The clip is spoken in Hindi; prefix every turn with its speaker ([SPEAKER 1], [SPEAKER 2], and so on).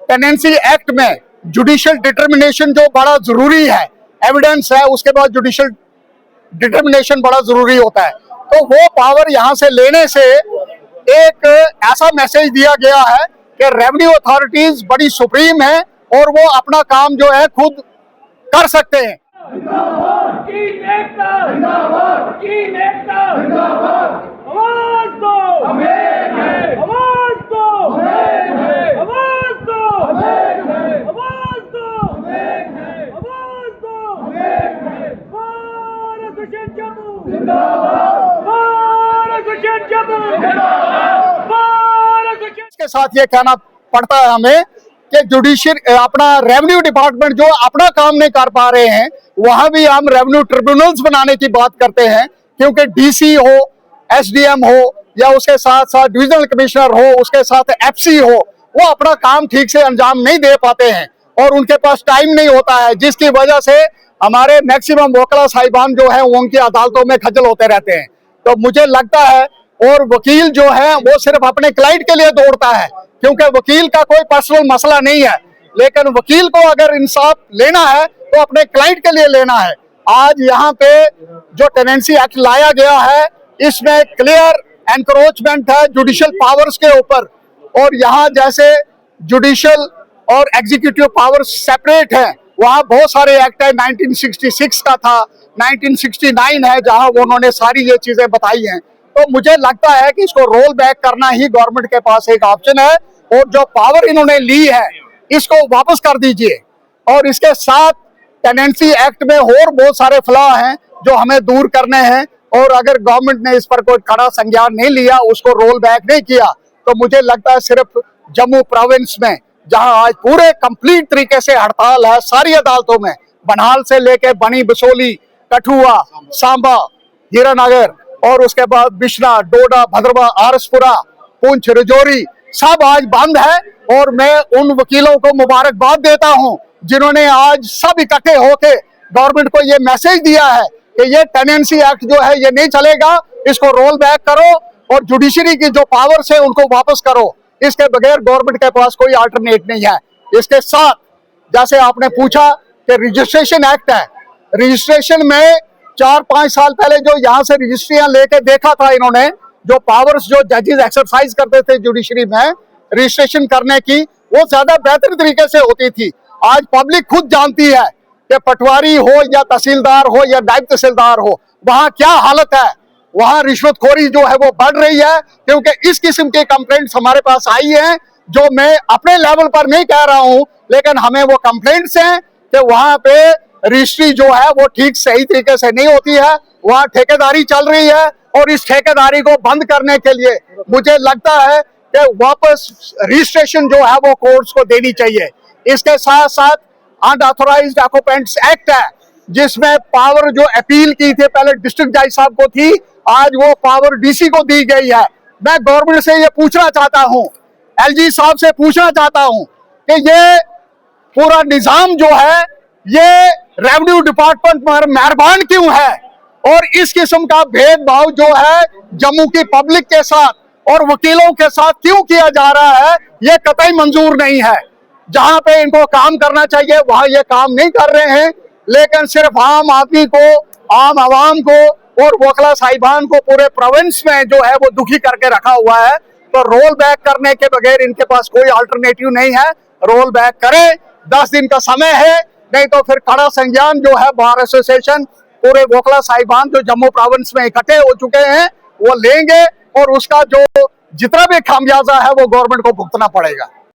[SPEAKER 1] टेनेंसी एक्ट में जुडिशियल डिटर्मिनेशन जो बड़ा जरूरी है, एविडेंस है, उसके बाद जुडिशियल डिटर्मिनेशन बड़ा जरूरी होता है। तो वो पावर यहाँ से लेने से एक ऐसा मैसेज दिया गया है कि रेवेन्यू अथॉरिटीज बड़ी सुप्रीम है और वो अपना काम जो है खुद कर सकते हैं। इसके साथ ये कहना पड़ता है हमें कि जुडिशियल अपना रेवेन्यू डिपार्टमेंट जो अपना काम नहीं कर पा रहे हैं, वहां भी हम रेवेन्यू ट्रिब्यूनल्स बनाने की बात करते हैं, क्योंकि डीसी हो, एसडीएम हो या उसके साथ साथ डिविजनल कमिश्नर हो, उसके साथ एफसी हो, वो अपना काम ठीक से अंजाम नहीं दे पाते हैं और उनके पास टाइम नहीं होता है, जिसकी वजह से हमारे मैक्सिमम वकील साहिबान जो है उनकी अदालतों में खज्जल होते रहते हैं। तो मुझे लगता है, और वकील जो है वो सिर्फ अपने क्लाइंट के लिए दौड़ता है, क्योंकि वकील का कोई पर्सनल मसला नहीं है, लेकिन वकील को अगर इंसाफ लेना है तो अपने क्लाइंट के लिए लेना है। आज यहाँ पे जो टेनेंसी एक्ट लाया गया है, इसमें क्लियर एनक्रोचमेंट है जुडिशियल पावर्स के ऊपर, और यहाँ जैसे जुडिशियल और एग्जीक्यूटिव पावर्स सेपरेट है, वहाँ बहुत सारे एक्ट है, 1966 का था, 1969 है, जहाँ उन्होंने सारी ये चीजें बताई हैं। तो मुझे लगता है कि इसको रोल बैक करना ही गवर्नमेंट के पास एक ऑप्शन है, और जो पावर इन्होंने ली है इसको वापस कर दीजिए। और इसके साथ टेनेंसी एक्ट में और बहुत सारे फ्लॉ हैं जो हमें दूर करने हैं, और अगर गवर्नमेंट ने इस पर कोई कड़ा संज्ञान नहीं लिया, उसको रोल बैक नहीं किया, तो मुझे लगता है सिर्फ जम्मू प्रोविंस में, जहां आज पूरे कंप्लीट तरीके से हड़ताल है सारी अदालतों में, बनहाल से लेके बनी बसोली, कठुआ, सांबा, हीरानगर और उसके बाद बिश्ना, डोडा, भद्रवा, आरसपुरा, पुंछ, राजौरी सब आज बंद है। और मैं उन वकीलों को मुबारकबाद देता हूं जिन्होंने आज सब इकट्ठे होके गवर्नमेंट को ये मैसेज दिया है कि ये टेनेंसी एक्ट जो है ये नहीं चलेगा, इसको रोल बैक करो और जुडिशरी की जो पावर्स है उनको वापस करो। इसके बगैर गवर्नमेंट के पास कोई अल्टरनेट नहीं है। इसके साथ जैसे आपने पूछा कि रजिस्ट्रेशन एक्ट है, रजिस्ट्रेशन में 4-5 साल पहले जो यहाँ से रजिस्ट्रियां लेके देखा था इन्होंने, जो पावर्स जो जजेस एक्सरसाइज करते थे जुडिशरी में रजिस्ट्रेशन करने की, वो ज्यादा बेहतर तरीके से होती थी। आज पब्लिक खुद जानती है कि पटवारी हो या तहसीलदार हो या नायब तहसीलदार हो, वहाँ क्या हालत है, वहाँ रिश्वतखोरी जो है वो बढ़ रही है, क्योंकि इस किस्म के कंप्लेंट्स हमारे पास आई हैं, जो मैं अपने लेवल पर नहीं कह रहा हूँ, लेकिन हमें वो कंप्लेंट्स हैं कि वहाँ पे रजिस्ट्री जो है वो ठीक सही तरीके से नहीं होती है, वहाँ ठेकेदारी चल रही है, और इस ठेकेदारी को बंद करने के लिए मुझे लगता है कि वापस रजिस्ट्रेशन जो है वो कोर्ट्स को देनी चाहिए। इसके साथ साथ अनऑथराइज्ड ऑक्यूपेंट्स एक्ट है, जिसमें पावर जो अपील की थी पहले डिस्ट्रिक्ट जज साहब को थी, आज वो पावर डीसी को दी गई है। मैं गवर्नमेंट से ये पूछना चाहता हूँ, एलजी साहब से पूछना चाहता हूँ कि ये पूरा निजाम जो है ये रेवेन्यू डिपार्टमेंट पर मेहरबान क्यों है, और इस किस्म का भेदभाव जो है जम्मू की पब्लिक के साथ और वकीलों के साथ क्यों किया जा रहा है, ये कतई मंजूर नहीं है। जहां पे इनको काम करना चाहिए वहां ये काम नहीं कर रहे हैं, लेकिन सिर्फ आम आदमी को, आम आवाम को और वकील साहिबान को पूरे प्रोविंस में जो है वो दुखी करके रखा हुआ है। तो रोल बैक करने के बगैर इनके पास कोई अल्टरनेटिव नहीं है। रोल बैक करें, 10 दिन का समय है, नहीं तो फिर कड़ा संज्ञान जो है बार एसोसिएशन, पूरे वकील साहिबान जो जम्मू प्रोविंस में इकट्ठे हो चुके हैं वो लेंगे, और उसका जो जितना भी खामियाजा है वो गवर्नमेंट को भुगतना पड़ेगा।